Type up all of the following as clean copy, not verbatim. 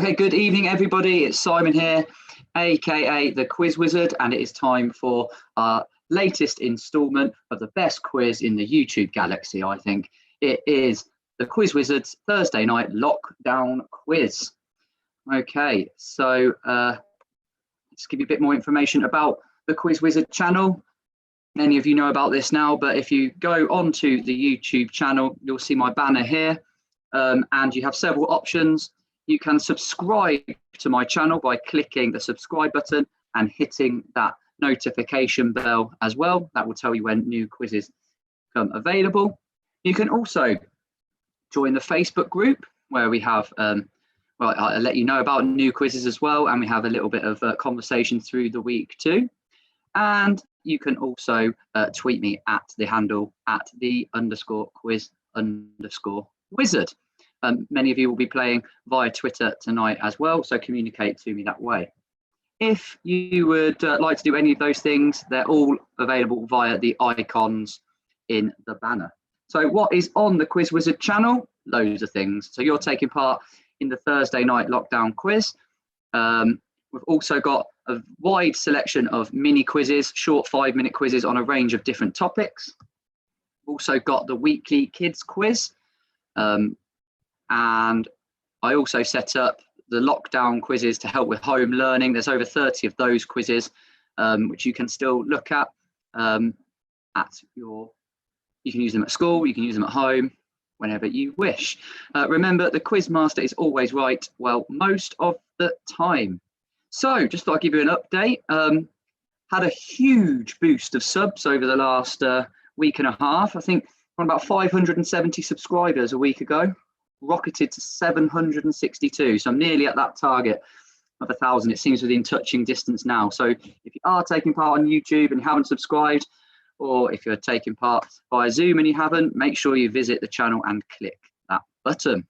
Okay, good evening, everybody. It's Simon here, aka the Quiz Wizard, and it is time for our latest installment of the best quiz in the YouTube galaxy, I think. It is the Quiz Wizard's Thursday night lockdown quiz. Okay, so let's give you a bit more information about the Quiz Wizard channel. Many of you know about this now, but if you go onto the YouTube channel, you'll see my banner here, and you have several options. You can subscribe to my channel by clicking the subscribe button and hitting that notification bell as well. That will tell you when new quizzes become available. You can also join the Facebook group where we have, well, I'll let you know about new quizzes as well, and we have a little bit of conversation through the week too. And you can also tweet me at the handle at @the_quiz_wizard. Many of you will be playing via Twitter tonight as well, so communicate to me that way. If you would like to do any of those things, they're all available via the icons in the banner. So what is on the Quiz Wizard channel? Loads of things. So you're taking part in the Thursday night lockdown quiz. We've also got a wide selection of mini quizzes, short 5-minute quizzes on a range of different topics. We've also got the weekly kids quiz. And I also set up the lockdown quizzes to help with home learning. There's over 30 of those quizzes, which you can still look at your, you can use them at school, you can use them at home, whenever you wish. Remember, the quiz master is always right, well, most of the time. So just thought I'd give you an update. Had a huge boost of subs over the last week and a half. I think on about 570 subscribers a week ago. Rocketed to 762, so I'm nearly at that target of 1,000. It seems within touching distance now. So if you are taking part on YouTube and you haven't subscribed, or if you're taking part via Zoom and you haven't, make sure you visit the channel and click that button.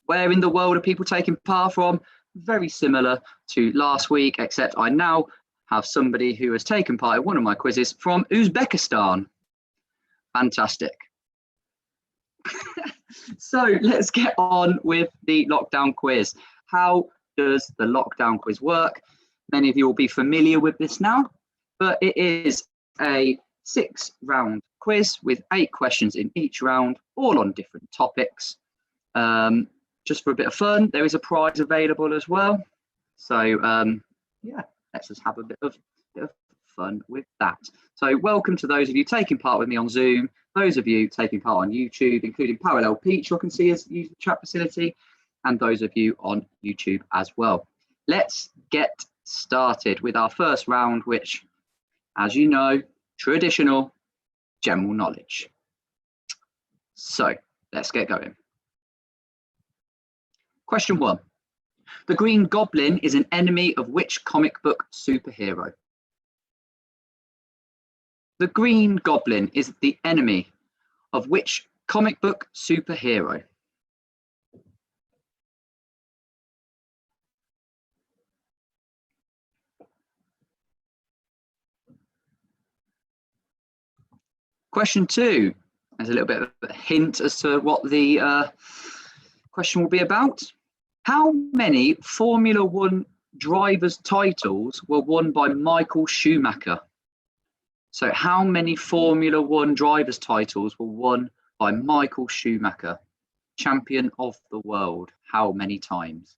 Where in the world are people taking part from? Very similar to last week, except I now have somebody who has taken part in one of my quizzes from Uzbekistan. Fantastic. So let's get on with the lockdown quiz. How does the lockdown quiz work? Many of you will be familiar with this now, but it is a 6-round quiz with 8 questions in each round, all on different topics. Just for a bit of fun, there is a prize available as well. So yeah, let's just have a bit of fun with that. So welcome to those of you taking part with me on Zoom, those of you taking part on YouTube, including Parallel Peach, you can see us use the chat facility, and those of you on YouTube as well. Let's get started with our first round, which, as you know, traditional general knowledge. So let's get going. Question 1. The Green Goblin is an enemy of which comic book superhero? The Green Goblin is the enemy of which comic book superhero? Question 2. There's a little bit of a hint as to what the question will be about. How many Formula One drivers' titles were won by Michael Schumacher? So how many Formula One drivers' titles were won by Michael Schumacher, champion of the world? How many times?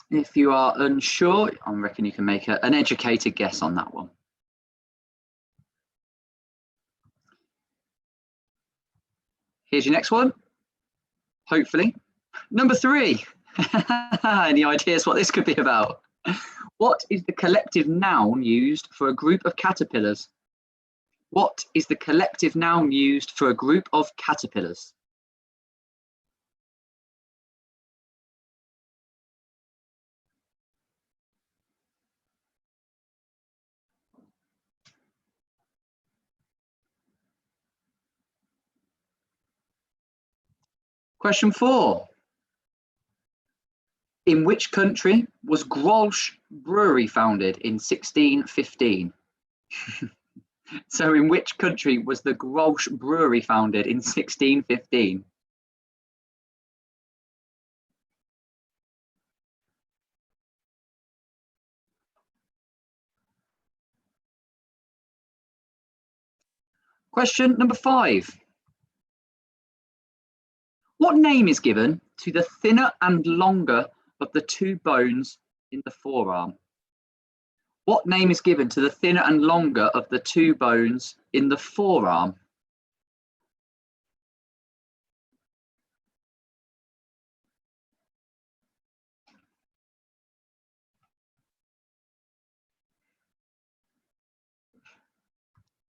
If you are unsure, I reckon you can make an educated guess on that one. Here's your next one, hopefully. Number 3. Any ideas what this could be about? What is the collective noun used for a group of caterpillars? What is the collective noun used for a group of caterpillars? Question 4. In which country was Grolsch brewery founded in 1615? So in which country was the Grolsch brewery founded in 1615? Question number 5. What name is given to the thinner and longer of the two bones in the forearm? What name is given to the thinner and longer of the two bones in the forearm?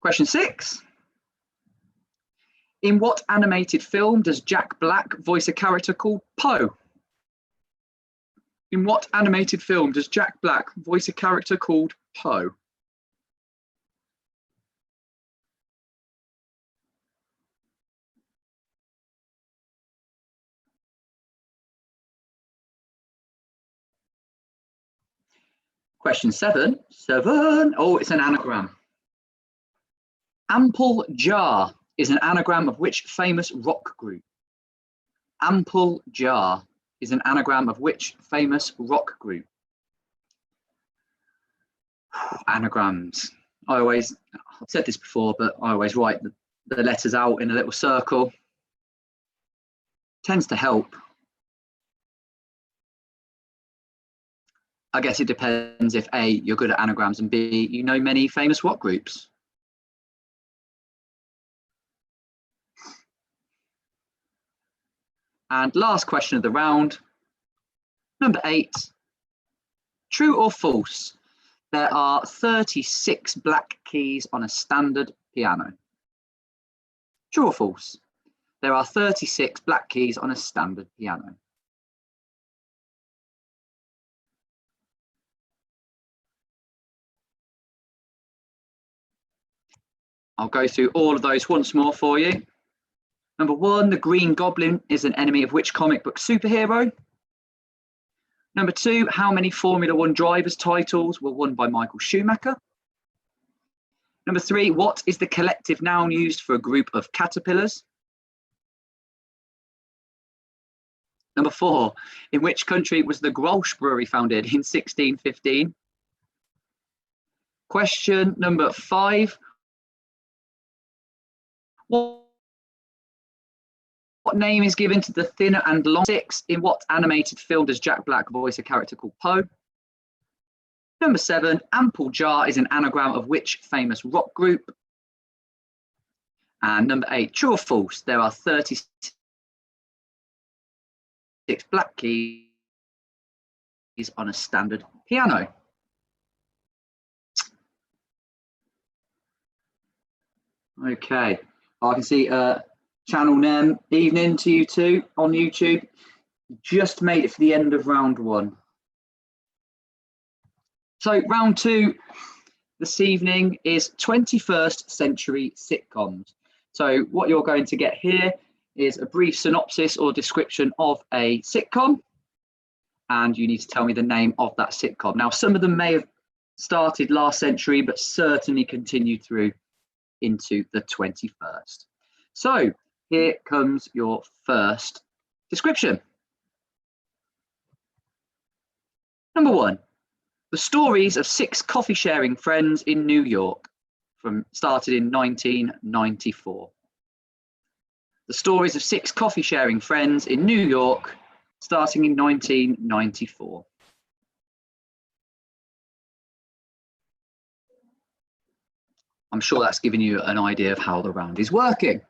Question 6. In what animated film does Jack Black voice a character called Poe? In what animated film does Jack Black voice a character called Poe? Question 7. Oh, it's an anagram. Ample jar is an anagram of which famous rock group? Ample jar is an anagram of which famous rock group? Anagrams. I've said this before, but I always write the letters out in a little circle. Tends to help. I guess it depends if A, you're good at anagrams, and B, you know many famous rock groups. And last question of the round, number 8. True or false? There are 36 black keys on a standard piano. True or false? There are 36 black keys on a standard piano. I'll go through all of those once more for you. Number 1, the Green Goblin is an enemy of which comic book superhero? Number 2, how many Formula 1 drivers' titles were won by Michael Schumacher? Number 3, what is the collective noun used for a group of caterpillars? Number 4, in which country was the Grolsch brewery founded in 1615? Question number 5, what name is given to the thinner and long 6? In what animated film does Jack Black voice a character called Poe? Number 7, ample jar is an anagram of which famous rock group? And number 8, true or false? There are 36 black keys on a standard piano. Okay, I can see channel name, evening to you two on YouTube. Just made it for the end of round 1. So round 2 this evening is 21st century sitcoms. So what you're going to get here is a brief synopsis or description of a sitcom, and you need to tell me the name of that sitcom. Now, some of them may have started last century, but certainly continued through into the 21st. So here comes your first description. Number 1, the stories of 6 coffee sharing friends in New York started in 1994. The stories of 6 coffee sharing friends in New York starting in 1994. I'm sure that's given you an idea of how the round is working.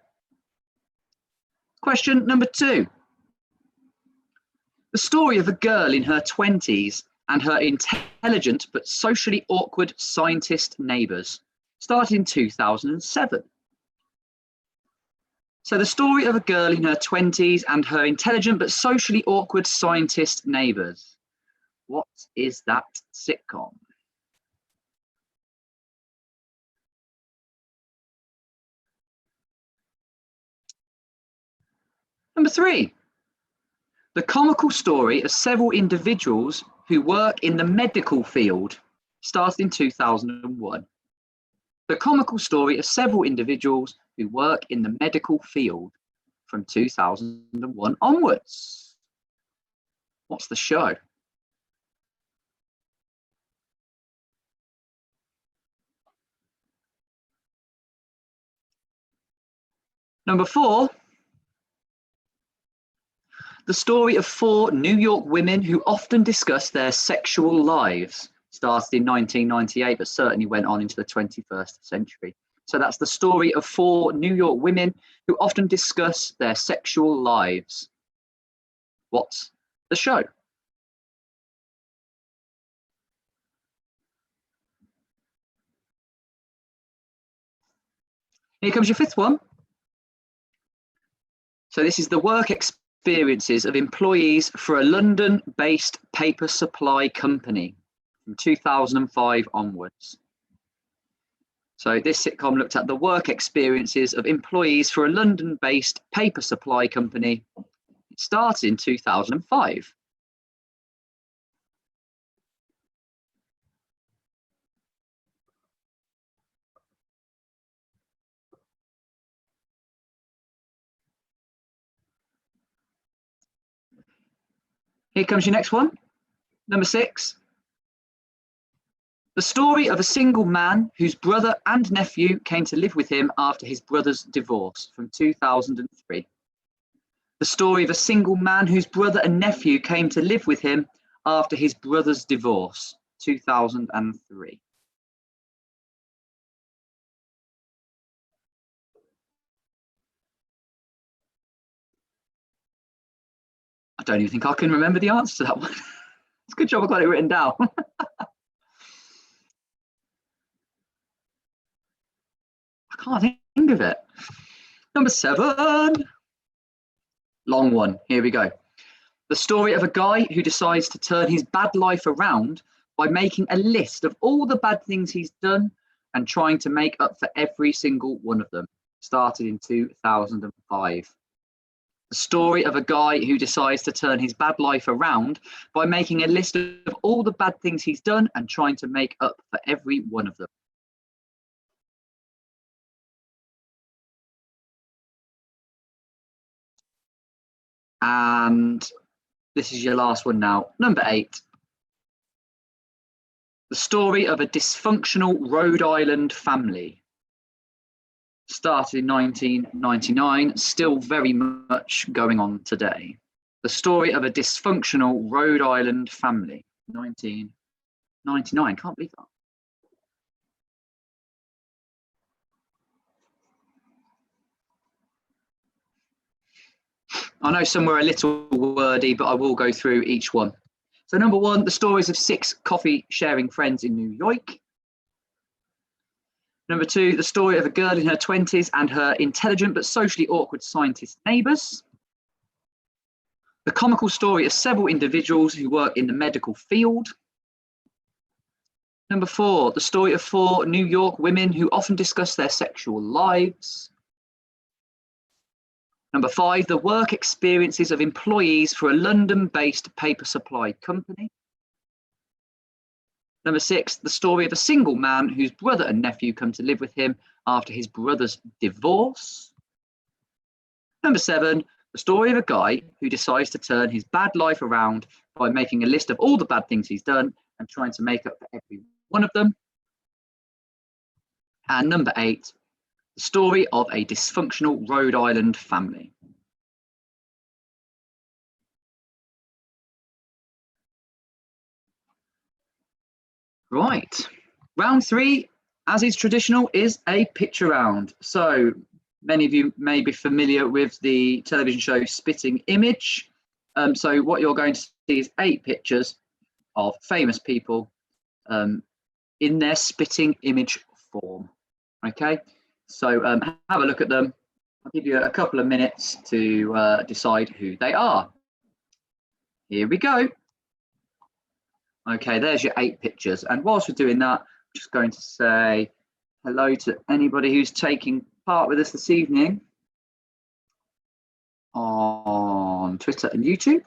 Question number 2. The story of a girl in her 20s and her intelligent but socially awkward scientist neighbours started in 2007. So the story of a girl in her 20s and her intelligent but socially awkward scientist neighbours. What is that sitcom? Number 3. The comical story of several individuals who work in the medical field started in 2001. The comical story of several individuals who work in the medical field from 2001 onwards. What's the show? Number 4, the story of 4 New York women who often discuss their sexual lives. Started in 1998, but certainly went on into the 21st century. So that's the story of 4 New York women who often discuss their sexual lives. What's the show? Here comes your 5th one. So this is the work experiences of employees for a London-based paper supply company from 2005 onwards. So this sitcom looked at the work experiences of employees for a London-based paper supply company. It started in 2005. Here comes your next one. Number 6. The story of a single man whose brother and nephew came to live with him after his brother's divorce from 2003. The story of a single man whose brother and nephew came to live with him after his brother's divorce, 2003. I don't even think I can remember the answer to that one. It's a good job I got it written down. I can't think of it. Number 7. Long one. Here we go. The story of a guy who decides to turn his bad life around by making a list of all the bad things he's done and trying to make up for every single one of them. Started in 2005. The story of a guy who decides to turn his bad life around by making a list of all the bad things he's done and trying to make up for every one of them. And this is your last one now. Number 8. The story of a dysfunctional Rhode Island family. Started in 1999, still very much going on today. The story of a dysfunctional Rhode Island family. 1999, can't believe that. I know some were a little wordy, but I will go through each one. So number 1, the stories of 6 coffee sharing friends in New York. Number 2, the story of a girl in her 20s and her intelligent but socially awkward scientist neighbours. The comical story of several individuals who work in the medical field. Number 4, the story of 4 New York women who often discuss their sexual lives. Number 5, the work experiences of employees for a London-based paper supply company. Number 6, the story of a single man whose brother and nephew come to live with him after his brother's divorce. Number 7, the story of a guy who decides to turn his bad life around by making a list of all the bad things he's done and trying to make up for every one of them. And number 8, the story of a dysfunctional Rhode Island family. Right, round 3, as is traditional, is a picture round. So many of you may be familiar with the television show Spitting Image. So what you're going to see is 8 pictures of famous people in their spitting image form. Okay, so have a look at them. I'll give you a couple of minutes to decide who they are. Here we go. Okay, there's your 8 pictures. And whilst we're doing that, I'm just going to say hello to anybody who's taking part with us this evening on Twitter and YouTube.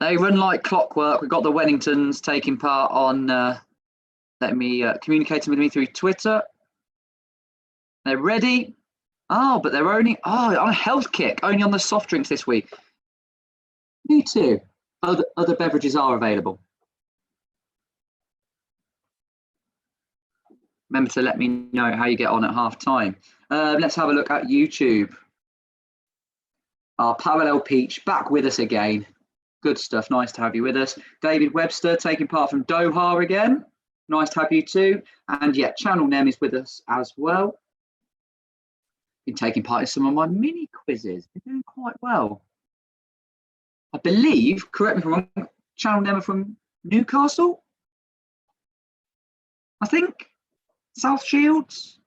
They run like clockwork. We've got the Wellingtons taking part on communicating with me through Twitter. They're ready. Oh, but they're only on a health kick, only on the soft drinks this week. Me too. Other beverages are available. Remember to let me know how you get on at half time. Let's have a look at YouTube. Our Parallel Peach back with us again. Good stuff. Nice to have you with us. David Webster taking part from Doha again. Nice to have you too. And yeah, Channel Nem is with us as well. Been taking part in some of my mini quizzes. Been doing quite well. I believe, correct me if I'm wrong, Channel Nem are from Newcastle? I think. South Shields?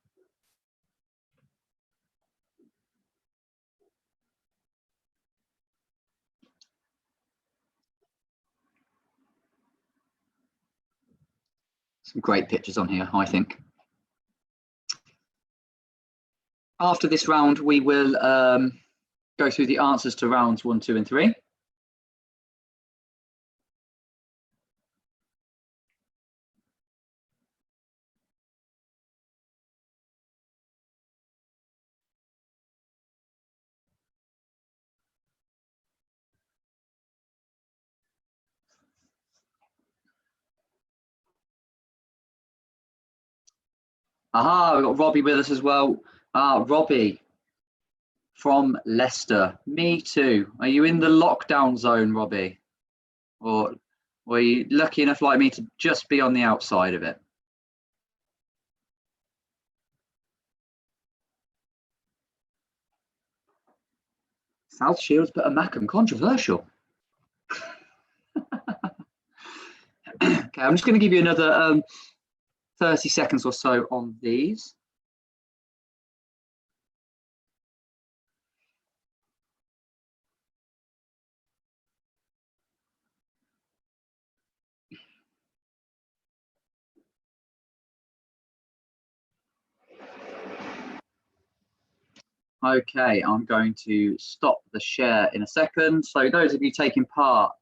Some great pictures on here, I think. After this round, we will go through the answers to rounds 1, 2, and 3. Aha, we've got Robbie with us as well. Robbie from Leicester. Me too. Are you in the lockdown zone, Robbie? Or were you lucky enough like me to just be on the outside of it? South Shields, but a Mackham, controversial. Okay, I'm just going to give you another 30 seconds or so on these. Okay, I'm going to stop the share in a second. So those of you taking part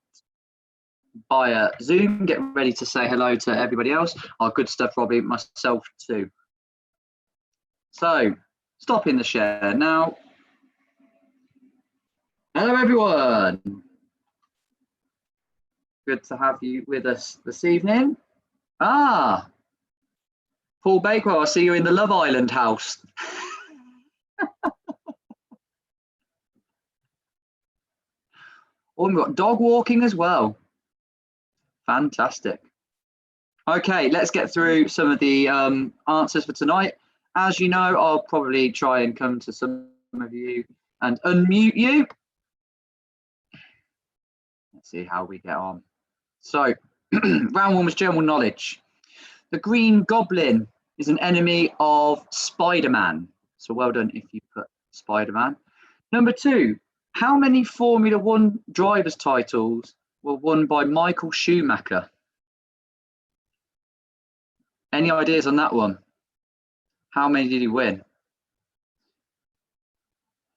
via Zoom, get ready to say hello to everybody else. Good stuff, Robbie, myself too. So, stopping the share now. Hello, everyone. Good to have you with us this evening. Paul Bakewell, I see you in the Love Island house. Oh, we've got dog walking as well. Fantastic. Okay, let's get through some of the answers for tonight. As you know, I'll probably try and come to some of you and unmute you. Let's see how we get on. So, round 1 was general knowledge. The Green Goblin is an enemy of Spider-Man. So well done if you put Spider-Man. Number 2, how many Formula 1 drivers' titles were won by Michael Schumacher? Any ideas on that one? How many did he win?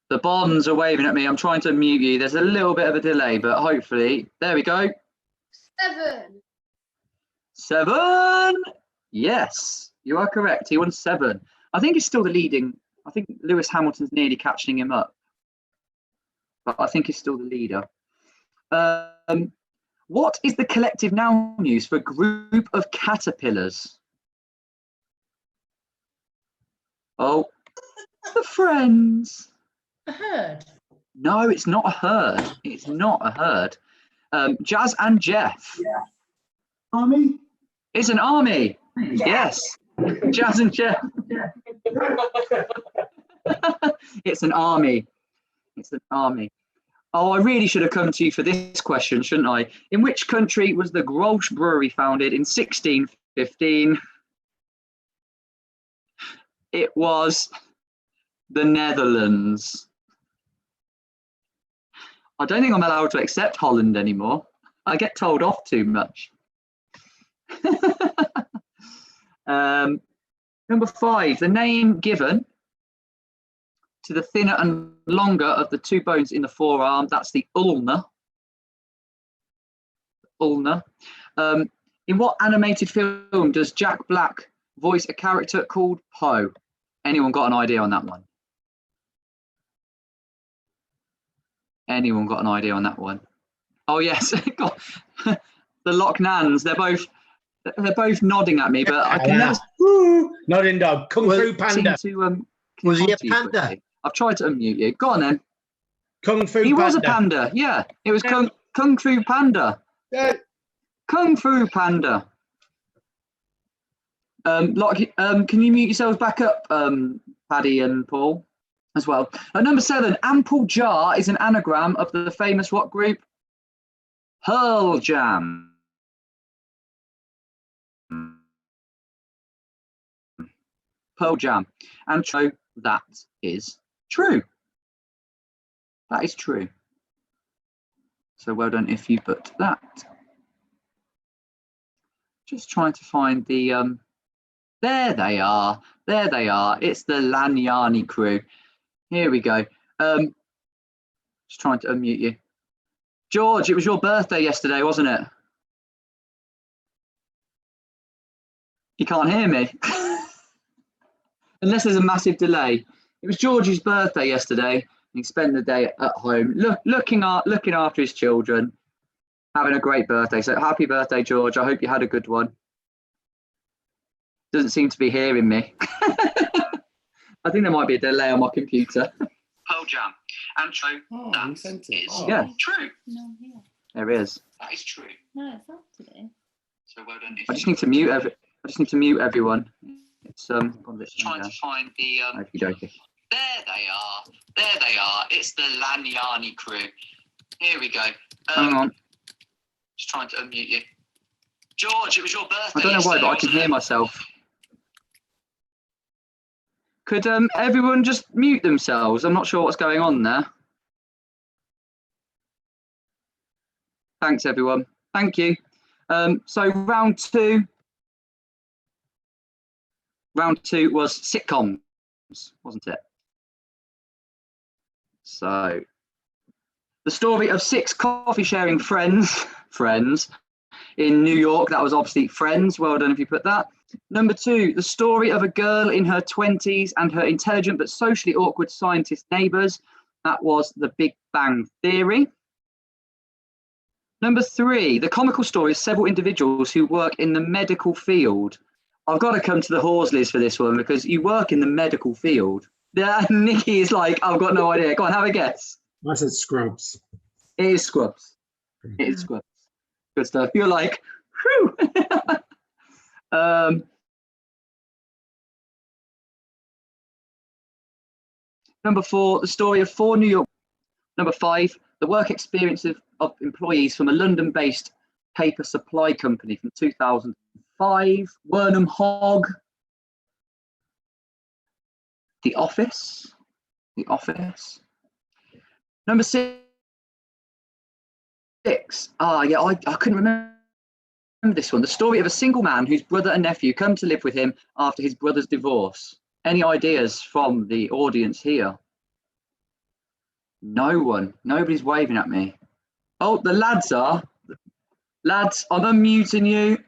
The bonds are waving at me. I'm trying to mute you. There's a little bit of a delay, but hopefully, there we go. 7. 7. Yes, you are correct. He won 7. I think he's still the leading. I think Lewis Hamilton's nearly catching him up, but I think he's still the leader. What is the collective noun used for a group of caterpillars? Oh, the friends. A herd. No, it's not a herd. It's not a herd. Jazz and Jeff. Yeah. Army? It's an army. Yes. Jazz and Jeff. It's an army. It's an army. Oh, I really should have come to you for this question, shouldn't I? In which country was the Grolsch brewery founded in 1615? It was the Netherlands. I don't think I'm allowed to accept Holland anymore. I get told off too much. Number 5, the name given to the thinner and longer of the 2 bones in the forearm, that's the ulna, Ulner. In what animated film does Jack Black voice a character called Poe? Anyone got an idea on that one? Anyone got an idea on that one? Oh yes, God. The Loch Nans. They're both nodding at me, but I can never. Nodding dog. Kung Fu Panda. Seem to, Was he a confront you panda? quickly. I've tried to unmute you. Go on then. Kung Fu He Panda. was a panda. Yeah, it was Kung Fu Panda. Yeah. Kung Fu Panda. Can you mute yourselves back up, Paddy and Paul, as well? Number 7, ample jar is an anagram of the famous what group? Pearl Jam. Pearl Jam. And true, that is true. That is true. So well done if you put that. Just trying to find the there they are. There they are. It's the Lanyani crew. Here we go. Just trying to unmute you. George, it was your birthday yesterday, wasn't it? You can't hear me. Unless there's a massive delay. It was George's birthday yesterday. He spent the day at home looking after his children, having a great birthday. So happy birthday, George. I hope you had a good one. Doesn't seem to be hearing me. I think there might be a delay on my computer. Pearl Jam. And true. Oh, that you sent it. is Oh. true. No, here. There is. That is true. No, it's not today. So well done. I just need to mute everyone. It's trying to find the okey-dokey. There they are. There they are. It's the Lanyani crew. Here we go. Hang on. Just trying to unmute you. George, it was your birthday. I don't know why, but I can hear myself. Could everyone just mute themselves? I'm not sure what's going on there. Thanks, everyone. Thank you. So round two was sitcoms, wasn't it? So the story of 6 coffee sharing friends in New York. That was obviously Friends. Well done if you put that. Number 2, the story of a girl in her 20s and her intelligent but socially awkward scientist neighbours. That was The Big Bang Theory. Number 3, the comical story of several individuals who work in the medical field. I've got to come to the Horsleys for this one because you work in the medical field. Yeah, Nikki is like, I've got no idea. Go on, have a guess. I said Scrubs. It is Scrubs. It is Scrubs. Good stuff. You're like, whew. Number 4, the story of 4 New York. Number 5, the work experience of employees from a London-based paper supply company from 2005. Wernham Hogg. The Office. The Office. Number 6. Yeah, I couldn't remember this one. The story of a single man whose brother and nephew come to live with him after his brother's divorce. Any ideas from the audience here? No one. Nobody's waving at me. Oh, the lads are. Lads, I'm unmuting you.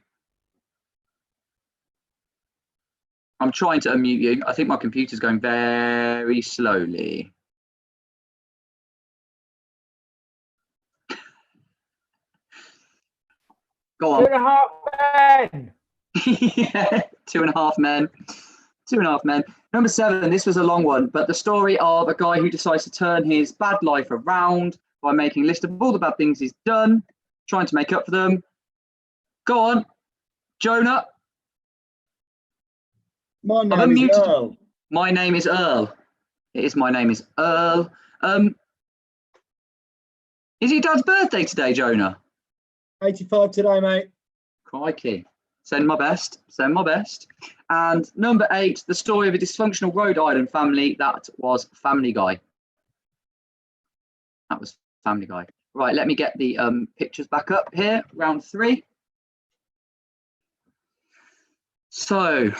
I'm trying to unmute you. I think my computer's going very slowly. Go on. 2.5 men. Yeah, 2.5 men. 2.5 men. Number 7, this was a long one, but the story of a guy who decides to turn his bad life around by making a list of all the bad things he's done, trying to make up for them. Go on, Jonah. My name is Earl. My name is Earl. It is my name is Earl. Is your dad's birthday today, Jonah? 85 today, mate. Crikey. Send my best. Send my best. And number 8, the story of a dysfunctional Rhode Island family. That was Family Guy. That was Family Guy. Right, let me get the pictures back up here. Round 3. So,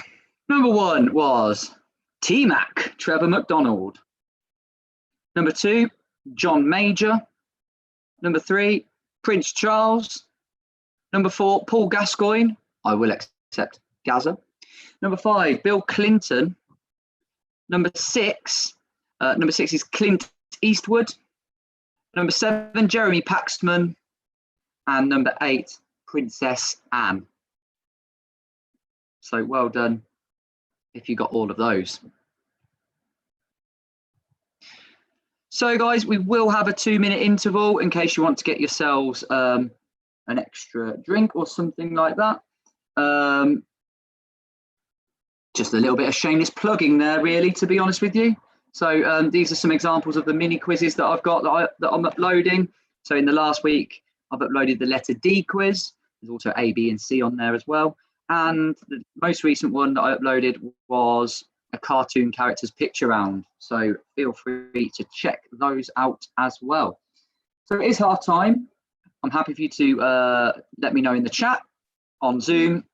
number 1 was T-Mac, Trevor McDonald. Number 2, John Major. Number 3, Prince Charles. Number 4, Paul Gascoigne. I will accept Gaza. Number 5, Bill Clinton. Number 6 is Clint Eastwood. Number 7, Jeremy Paxman. And number 8, Princess Anne. So well done if you got all of those. So guys, we will have a 2-minute interval in case you want to get yourselves an extra drink or something like that. Just a little bit of shameless plugging there, really, to be honest with you. So these are some examples of the mini quizzes that I've got that I'm uploading. So in the last week, I've uploaded the letter D quiz. There's also A, B, and C on there as well. And the most recent one that I uploaded was a cartoon character's picture round. So feel free to check those out as well. So it is half time. I'm happy for you to let me know in the chat on Zoom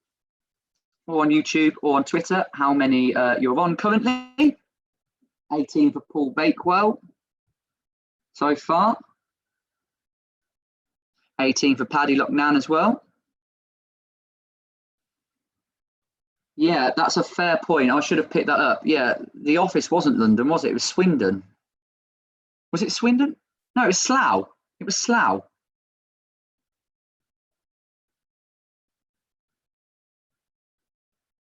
or on YouTube or on Twitter how many you're on currently. 18 for Paul Bakewell so far. 18 for Paddy Lochnan as well. Yeah, that's a fair point. I should have picked that up. Yeah, the office wasn't London, was it? It was Swindon. Was it Swindon? No, it was Slough. It was Slough.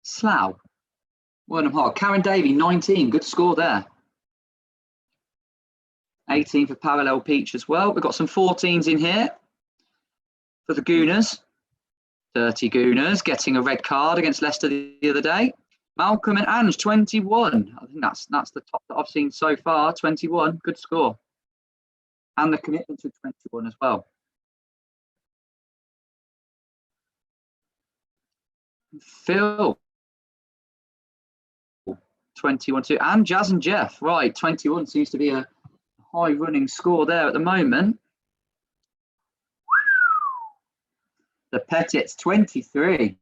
Slough. Wernham Hard. Karen Davey, 19. Good score there. 18 for Parallel Peach as well. We've got some 14s in here for the Gooners. 30 Gooners getting a red card against Leicester the other day. Malcolm and Ange, 21. I think that's the top that I've seen so far. 21, good score. And the commitment to 21 as well. Phil, 21 too. And Jazz and Jeff, right, 21 seems to be a high running score there at the moment. The Pettits, 23.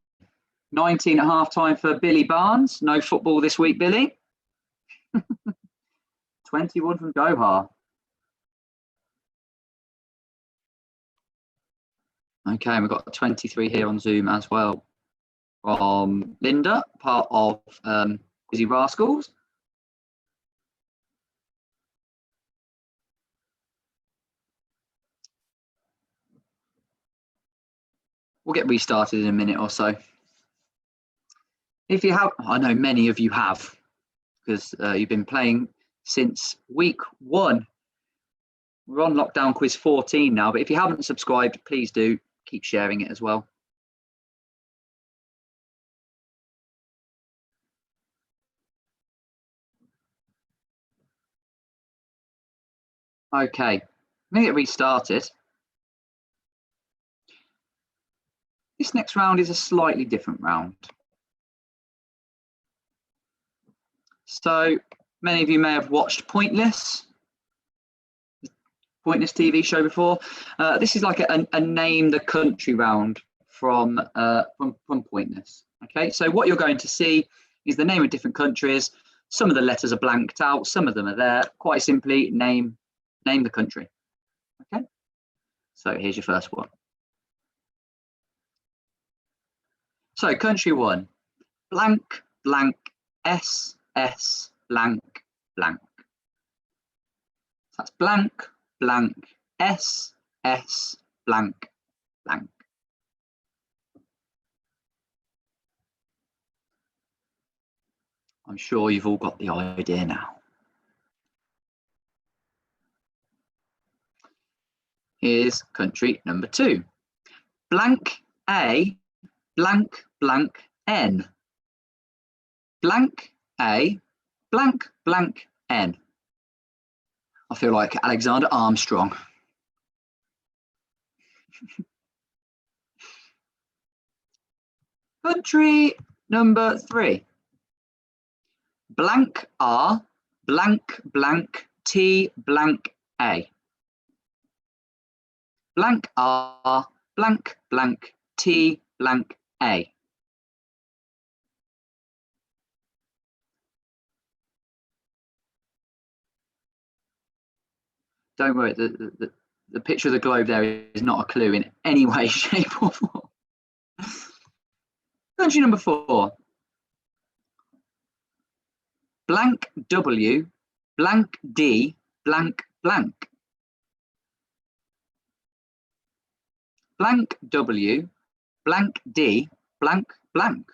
19 at half time for Billy Barnes. No football this week, Billy. 21 from Doha. Okay, and we've got 23 here on Zoom as well from Linda, part of Busy Rascals. We'll get restarted in a minute or so. If you have, I know many of you have, because you've been playing since week 1. We're on lockdown quiz 14 now, but if you haven't subscribed, please do keep sharing it as well. Okay, I'm going to get restarted. This next round is a slightly different round. So many of you may have watched Pointless TV show before. This is like a name the country round from Pointless. Okay, so what you're going to see is the name of different countries. Some of the letters are blanked out, some of them are there. Quite simply, name the country. Okay, so here's your first one. So country 1, blank, blank, SS, blank, blank. So that's blank, blank, SS, blank, blank. I'm sure you've all got the idea now. Here's country number 2. Blank A, blank, blank, N. Blank A, blank, blank, N. I feel like Alexander Armstrong. Country number 3. Blank R, blank, blank, T, blank, A. Blank R, blank, blank, T, blank, A. Don't worry, the picture of the globe there is not a clue in any way, shape or form. Country number 4. Blank W, blank D, blank blank. Blank W, blank D, blank blank.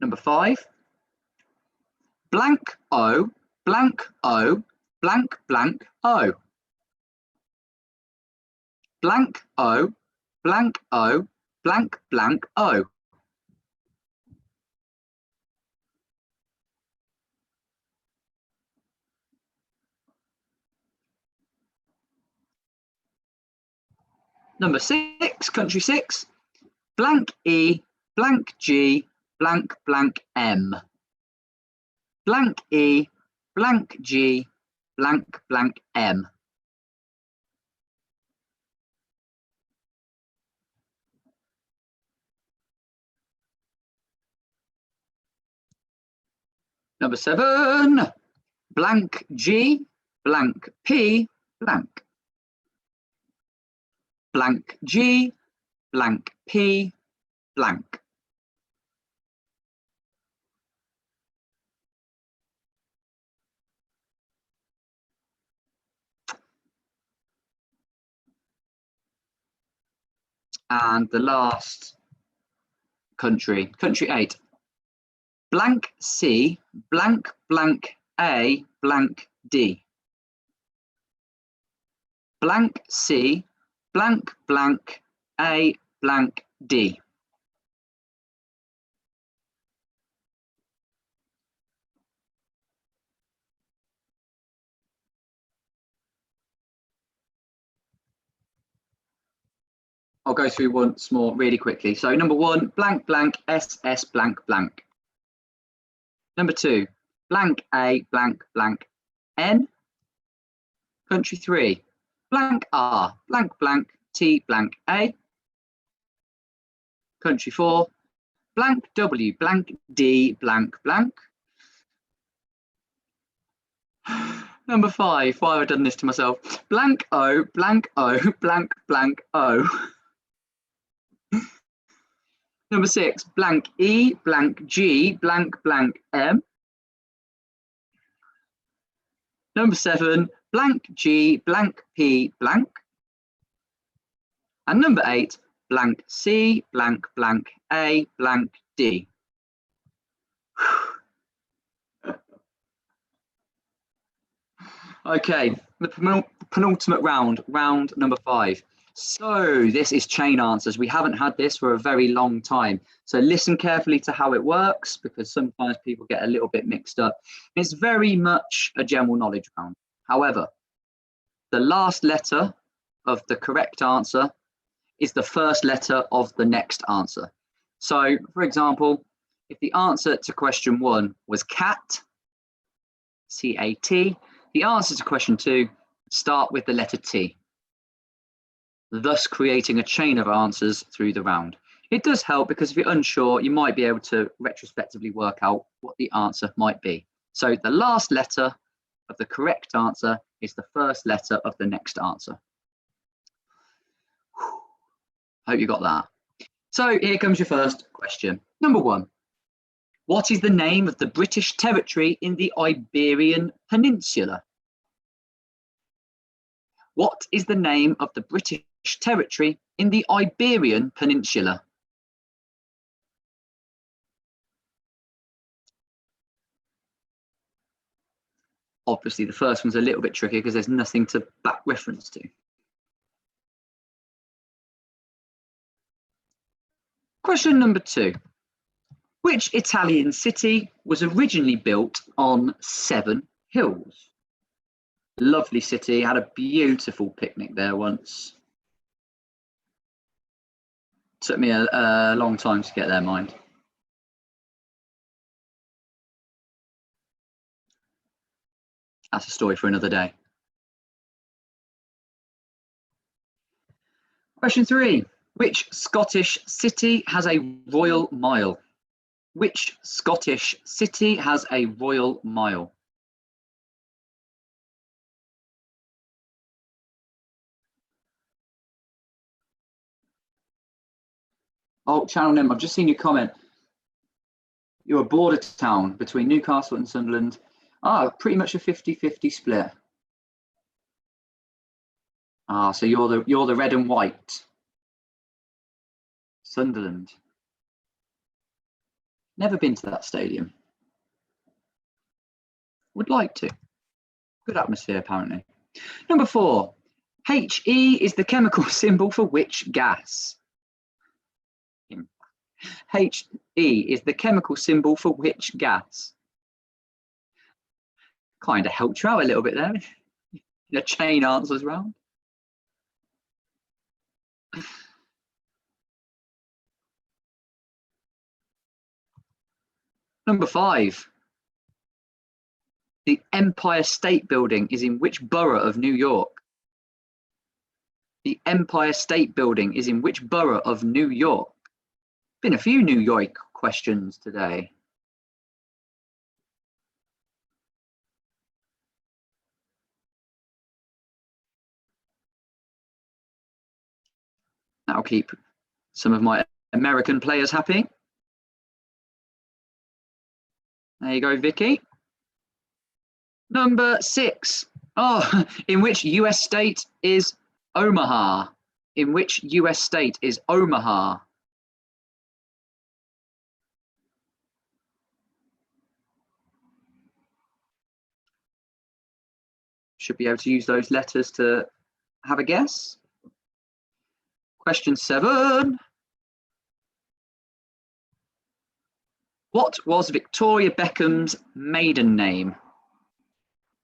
Number 5. Blank O, blank O, blank blank O. Blank O, blank O, blank blank O. Number 6, country 6. Blank E, blank G, blank blank M. Blank E, blank G, blank blank M. Number 7. Blank G, blank P, blank. Blank G, blank P, blank. And the last country, country 8. Blank C, blank blank A, blank D. Blank C, blank blank A, blank D. I'll go through once more really quickly. So number 1, blank blank SS blank blank. Number 2, blank A blank blank N. Country 3, blank R blank blank T blank A. Country 4, blank W blank D blank blank. Number 5, why have I done this to myself? Blank O blank O blank blank O. Number 6, blank E, blank G, blank blank M. Number 7, blank G, blank P, blank. And number 8, blank C, blank blank A, blank D. Okay, the penultimate round, round number 5. So this is chain answers. We haven't had this for a very long time. So listen carefully to how it works, because sometimes people get a little bit mixed up. It's very much a general knowledge round. However, the last letter of the correct answer is the first letter of the next answer. So for example, if the answer to question 1 was cat, C-A-T, the answer to question 2 start with the letter T, thus creating a chain of answers through the round. It does help because if you're unsure, you might be able to retrospectively work out what the answer might be. So the last letter of the correct answer is the first letter of the next answer. Hope you got that. So here comes your first question. Number 1. What is the name of the British territory in the Iberian Peninsula? What is the name of the British territory in the Iberian Peninsula? Obviously, the first one's a little bit tricky because there's nothing to back reference to. Question number 2. Which Italian city was originally built on 7 hills? Lovely city, had a beautiful picnic there once. Took me a long time to get there, mind. That's a story for another day. Question 3. Which Scottish city has a royal mile? Which Scottish city has a royal mile? Oh, Channel Nem, I've just seen your comment. You're a border town between Newcastle and Sunderland. Ah, pretty much a 50-50 split. Ah, so you're the red and white. Sunderland. Never been to that stadium. Would like to. Good atmosphere, apparently. Number 4. HE is the chemical symbol for which gas? HE is the chemical symbol for which gas? Kind of helped you out a little bit there. The chain answers round. Number 5. The Empire State Building is in which borough of New York? The Empire State Building is in which borough of New York? Been a few New York questions today. That'll keep some of my American players happy. There you go, Vicky. Number 6. Oh, in which US state is Omaha? In which US state is Omaha? Should be able to use those letters to have a guess. Question 7. What was Victoria Beckham's maiden name?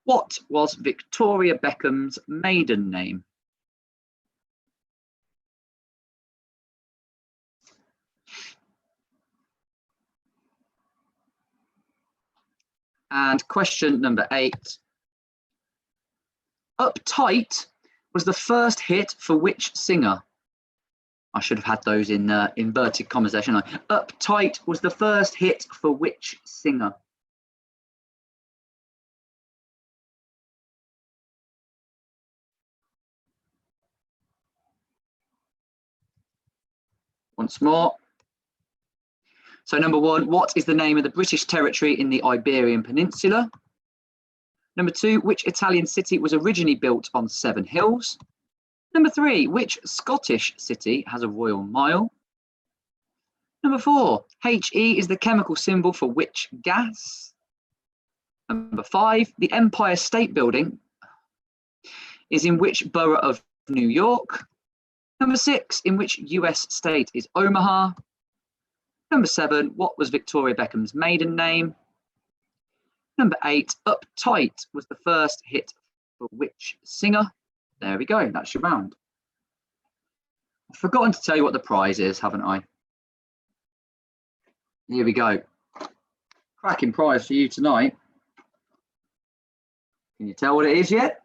What was Victoria Beckham's maiden name? And question number 8. Uptight was the first hit for which singer? I should have had those in inverted commas there, shouldn't I? Uptight was the first hit for which singer? Once more. So number 1, what is the name of the British territory in the Iberian Peninsula? Number 2, which Italian city was originally built on 7 hills? Number 3, which Scottish city has a royal mile? Number 4, HE is the chemical symbol for which gas? Number 5, the Empire State Building is in which borough of New York? Number 6, in which US state is Omaha? Number 7, what was Victoria Beckham's maiden name? Number 8, Uptight was the first hit for which singer? There we go, that's your round. I've forgotten to tell you what the prize is, haven't I? Here we go. Cracking prize for you tonight. Can you tell what it is yet?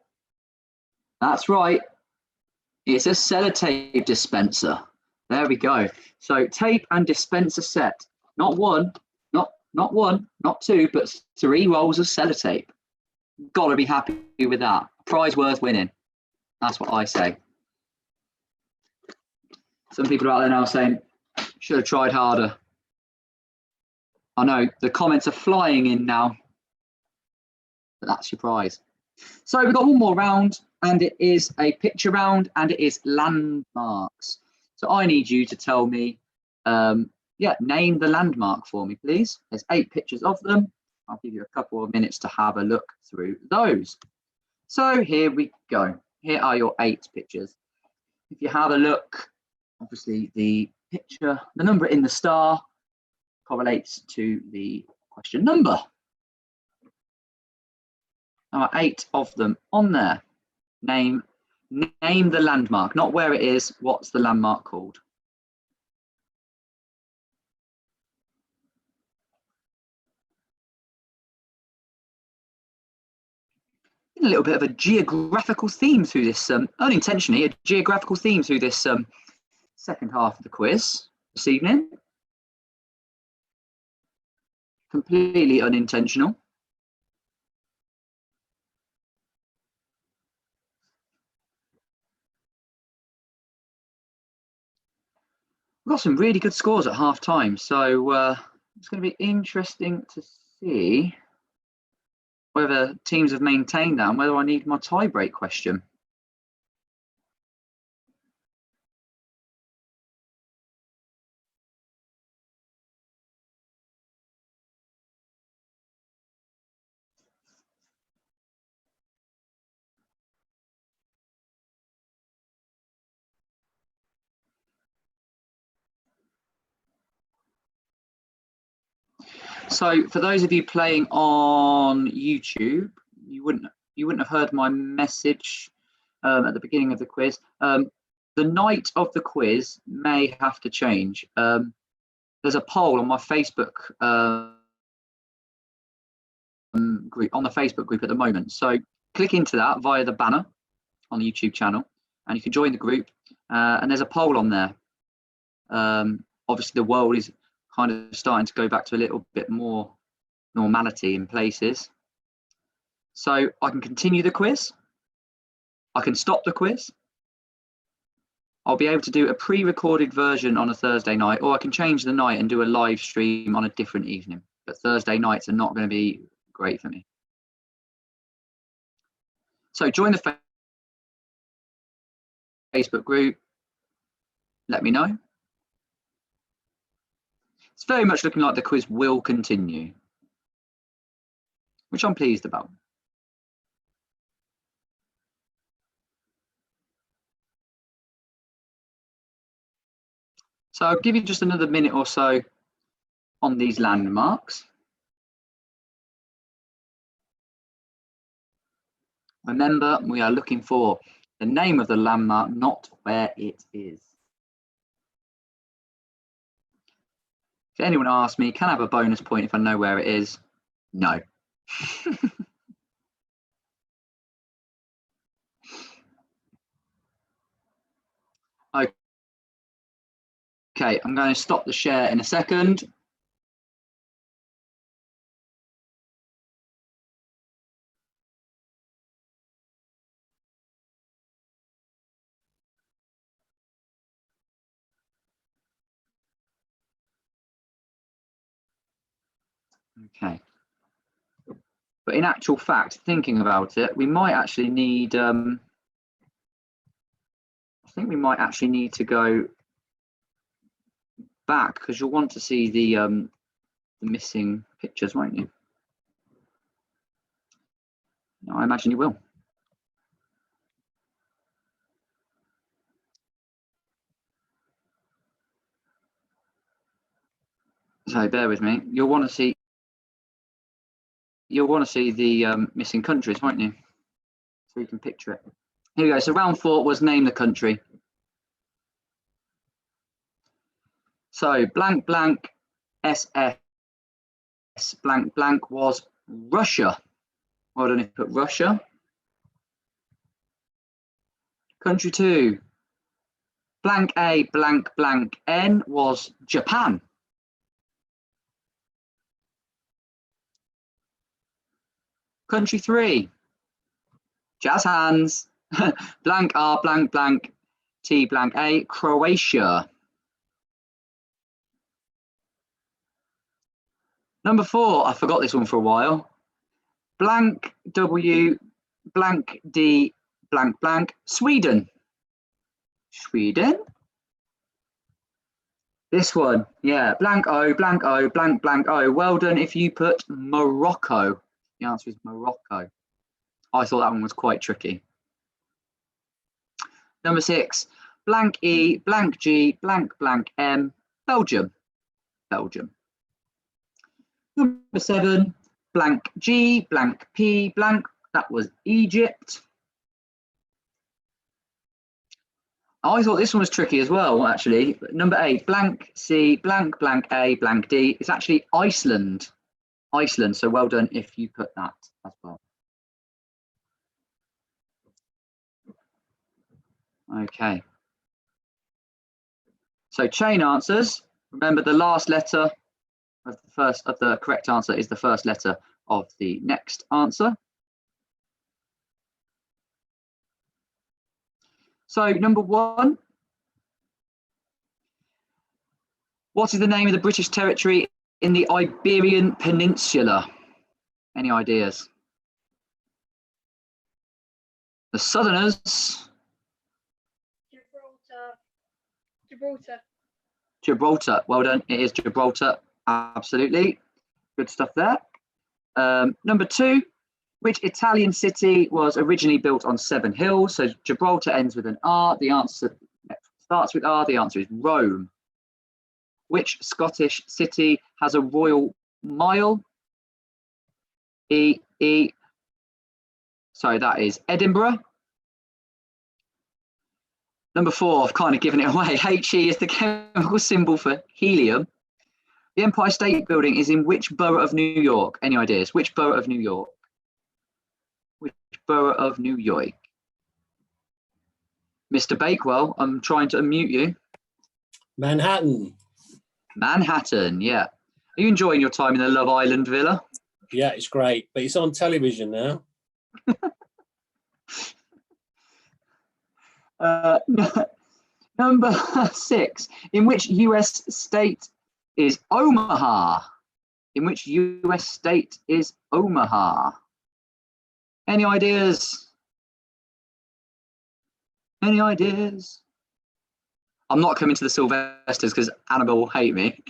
That's right. It's a sellotape dispenser. There we go. So tape and dispenser set. Not one, not 2, but 3 rolls of sellotape. Gotta be happy with that. Prize worth winning. That's what I say. Some people out there now saying, should have tried harder. I know, the comments are flying in now. But that's your prize. So we've got one more round, and it is a picture round, and it is landmarks. So I need you to tell me, name the landmark for me, please. There's 8 pictures of them. I'll give you a couple of minutes to have a look through those. So here we go. Here are your 8 pictures. If you have a look, obviously the picture, the number in the star correlates to the question number. There are 8 of them on there. Name the landmark, not where it is, what's the landmark called? A little bit of a geographical theme through this, unintentionally, a geographical theme through this second half of the quiz this evening. Completely unintentional. We've got some really good scores at half time, so it's going to be interesting to see whether teams have maintained that and whether I need my tie-break question. So for those of you playing on YouTube, you wouldn't have heard my message at the beginning of the quiz. The night of the quiz may have to change. There's a poll on my Facebook group, on the Facebook group at the moment. So click into that via the banner on the YouTube channel, and you can join the group. And there's a poll on there. Obviously, the world is kind of starting to go back to a little bit more normality in places. So I can continue the quiz. I can stop the quiz. I'll be able to do a pre-recorded version on a Thursday night, or I can change the night and do a live stream on a different evening. But Thursday nights are not going to be great for me. So join the Facebook group. Let me know. It's very much looking like the quiz will continue, which I'm pleased about. So I'll give you just another minute or so on these landmarks. Remember, we are looking for the name of the landmark, not where it is. If anyone asks me, can I have a bonus point if I know where it is? No. Okay, I'm going to stop the share in a second. Okay. But in actual fact, thinking about it, we might actually need, I think we might actually need to go back, because you'll want to see the missing pictures, won't you? No, I imagine you will. So bear with me. You'll want to see the missing countries, won't you? So you can picture it. Here we go. So round 4 was name the country. So blank blank SS blank blank was Russia. Well done if you put Russia. Country 2, blank A blank blank N was Japan. Country 3, jazz hands, blank R blank blank T blank A, Croatia. Number 4, I forgot this one for a while. Blank W blank D blank blank Sweden. Sweden. This one, yeah, blank O blank O blank blank O. Well done if you put Morocco. The answer is Morocco. I thought that one was quite tricky. Number 6, blank E blank G blank blank M, Belgium. Belgium. Number 7, blank G blank P blank, that was Egypt. I thought this one was tricky as well, actually. Number 8, blank C blank blank A blank D, it's actually Iceland. Iceland, so well done if you put that as well. Okay. So chain answers. Remember, the last letter of the correct answer is the first letter of the next answer. So number 1, What is the name of the British territory in the Iberian Peninsula? Any ideas? The Southerners. Gibraltar. Gibraltar. Well done. It is Gibraltar. Absolutely. Good stuff there. Number 2. Which Italian city was originally built on 7 hills? So Gibraltar ends with an R. The answer starts with R. The answer is Rome. Which Scottish city has a royal mile? Sorry, that is Edinburgh. Number 4, I've kind of given it away. HE is the chemical symbol for helium. The Empire State Building is in which borough of New York? Any ideas? Which borough of New York? Which borough of New York? Mr. Bakewell, I'm trying to unmute you. Manhattan. Manhattan, yeah. Are you enjoying your time in the Love Island villa? Yeah, it's great, but it's on television now. Number 6. In which US state is Omaha? In which US state is Omaha? Any ideas? Any ideas? I'm not coming to the Sylvesters because Annabelle will hate me.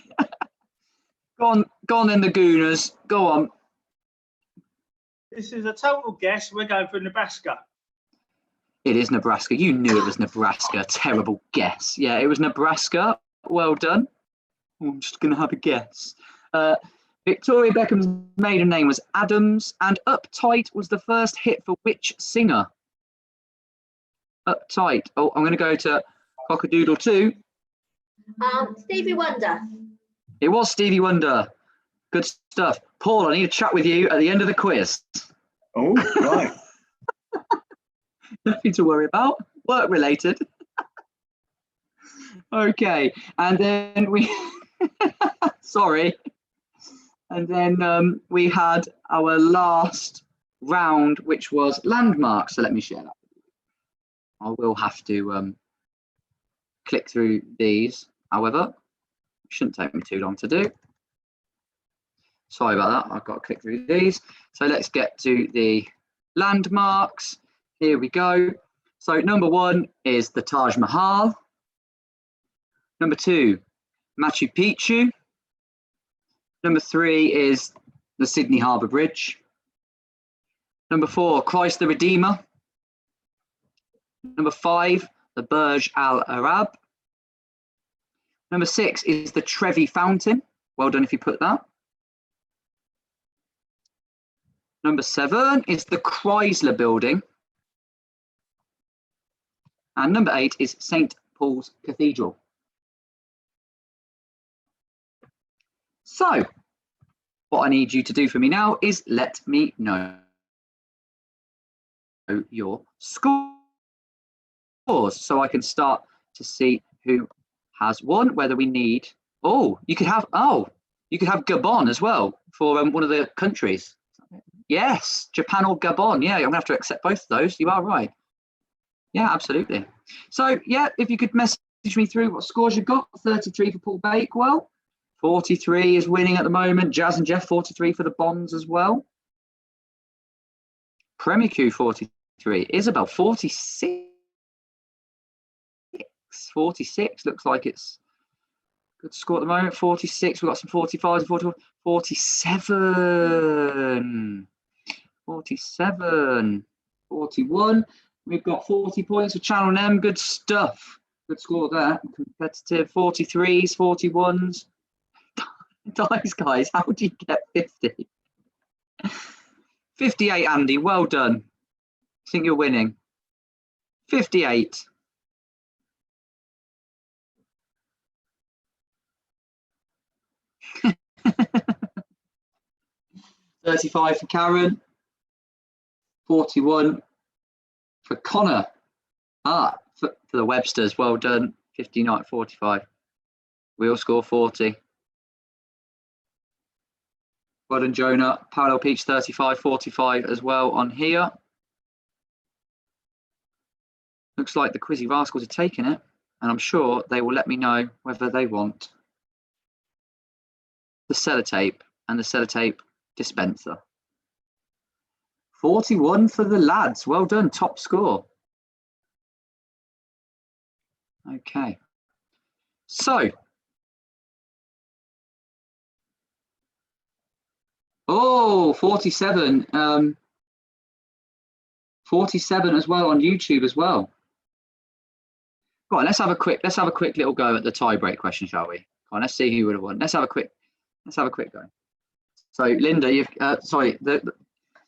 Go on then, the Gooners. Go on. This is a total guess. We're going for Nebraska. It is Nebraska. You knew it was Nebraska. Terrible guess. Yeah, it was Nebraska. Well done. I'm just going to have a guess. Victoria Beckham's maiden name was Adams, and Uptight was the first hit for which singer? Uptight. Oh, I'm going to go to Cockadoodle 2. Stevie Wonder. It was Stevie Wonder. Good stuff. Paul, I need to chat with you at the end of the quiz. Oh, right. Nothing to worry about. Work related. Okay, and then we sorry. And then we had our last round, which was landmarks. So let me share that. I will have to click through these. However, it shouldn't take me too long to do. Sorry about that. I've got to click through these. So let's get to the landmarks. Here we go. So number 1 is the Taj Mahal. Number 2, Machu Picchu. Number 3 is the Sydney Harbour Bridge. Number 4, Christ the Redeemer. Number 5, the Burj Al Arab. Number 6 is the Trevi Fountain. Well done if you put that. Number 7 is the Chrysler Building. And number 8 is St. Paul's Cathedral. So, what I need you to do for me now is let me know your scores so I can start to see who has won, whether we need, you could have Gabon as well for one of the countries. Yes, Japan or Gabon. Yeah, I'm gonna have to accept both of those. You are right. Yeah, absolutely. So yeah, if you could message me through what scores you've got. 33 for Paul Bakewell. 43 is winning at the moment. Jazz and Jeff 43 for the Bonds as well. Premier Q 43. Isabel 46. 46 looks like it's good score at the moment. 46. We've got some 45s and 44. 47. 47. 41. We've got 40 points for Channel M. Good stuff. Good score there. Competitive. 43s, 41s. Guys, how do you get 50? 58, Andy. Well done. I think you're winning. 58. $35 for Karen. 41 for Connor. For the Websters. Well done. 59, 45. We all score 40. Well done, Jonah. Parallel Peach 35, 45 as well on here. Looks like the Quizzy Rascals are taking it, and I'm sure they will let me know whether they want the sellotape and the sellotape dispenser. 41 for the lads. Well done, top score. Okay. So, 47. 47 as well on YouTube as well. Go on, let's have a quick little go at the tie-break question, shall we? Go on, let's see who would have won. Let's have a quick go. So, Linda,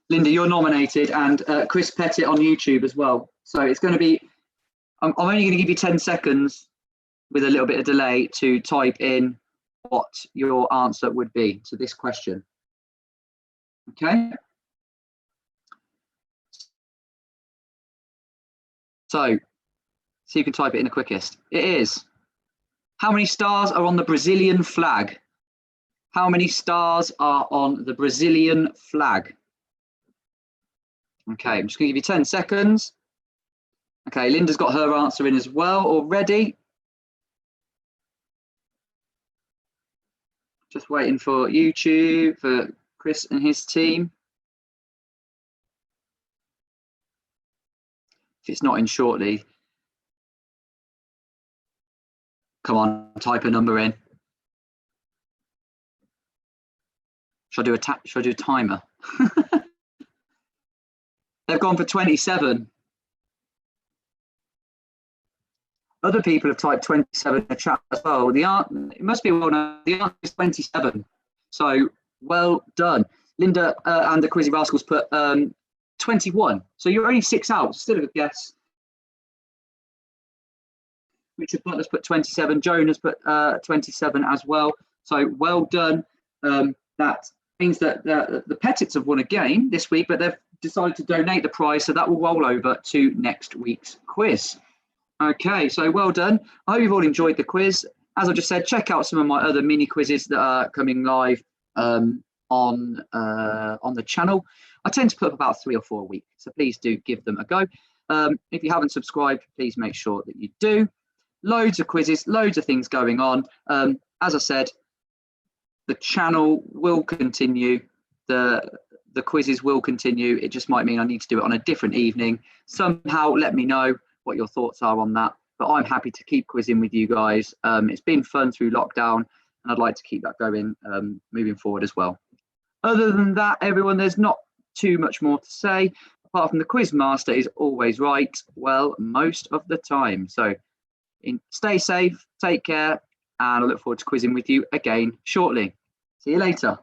Linda, you're nominated, and Chris Pettit on YouTube as well. So it's going to be. I'm only going to give you 10 seconds with a little bit of delay to type in what your answer would be to this question. Okay. So you can type it in the quickest. It is, how many stars are on the Brazilian flag? How many stars are on the Brazilian flag? Okay, I'm just going to give you 10 seconds. Okay, Linda's got her answer in as well already. Just waiting for YouTube, for Chris and his team. If it's not in shortly, come on, type a number in. Should I do a timer? They've gone for 27. Other people have typed 27 in the chat as well. It must be well known. The answer is 27. So well done. Linda and the Quizzy Rascals put 21. So you're only 6 out. Still a good guess. Richard Butler's put 27. Joan has put 27 as well. So well done. That means that the Pettits have won again this week, but they've decided to donate the prize, so that will roll over to next week's quiz. Okay, so well done. I hope you've all enjoyed the quiz. As I just said, check out some of my other mini quizzes that are coming live on the channel. I tend to put up about 3 or 4 a week, so please do give them a go. If you haven't subscribed, please make sure that you do. Loads of quizzes, loads of things going on. As I said, the channel will continue. The quizzes will continue. It just might mean I need to do it on a different evening. Somehow let me know what your thoughts are on that. But I'm happy to keep quizzing with you guys. It's been fun through lockdown, and I'd like to keep that going moving forward as well. Other than that, everyone, there's not too much more to say, apart from the quiz master is always right, well, most of the time. So stay safe, take care, and I look forward to quizzing with you again shortly. See you later.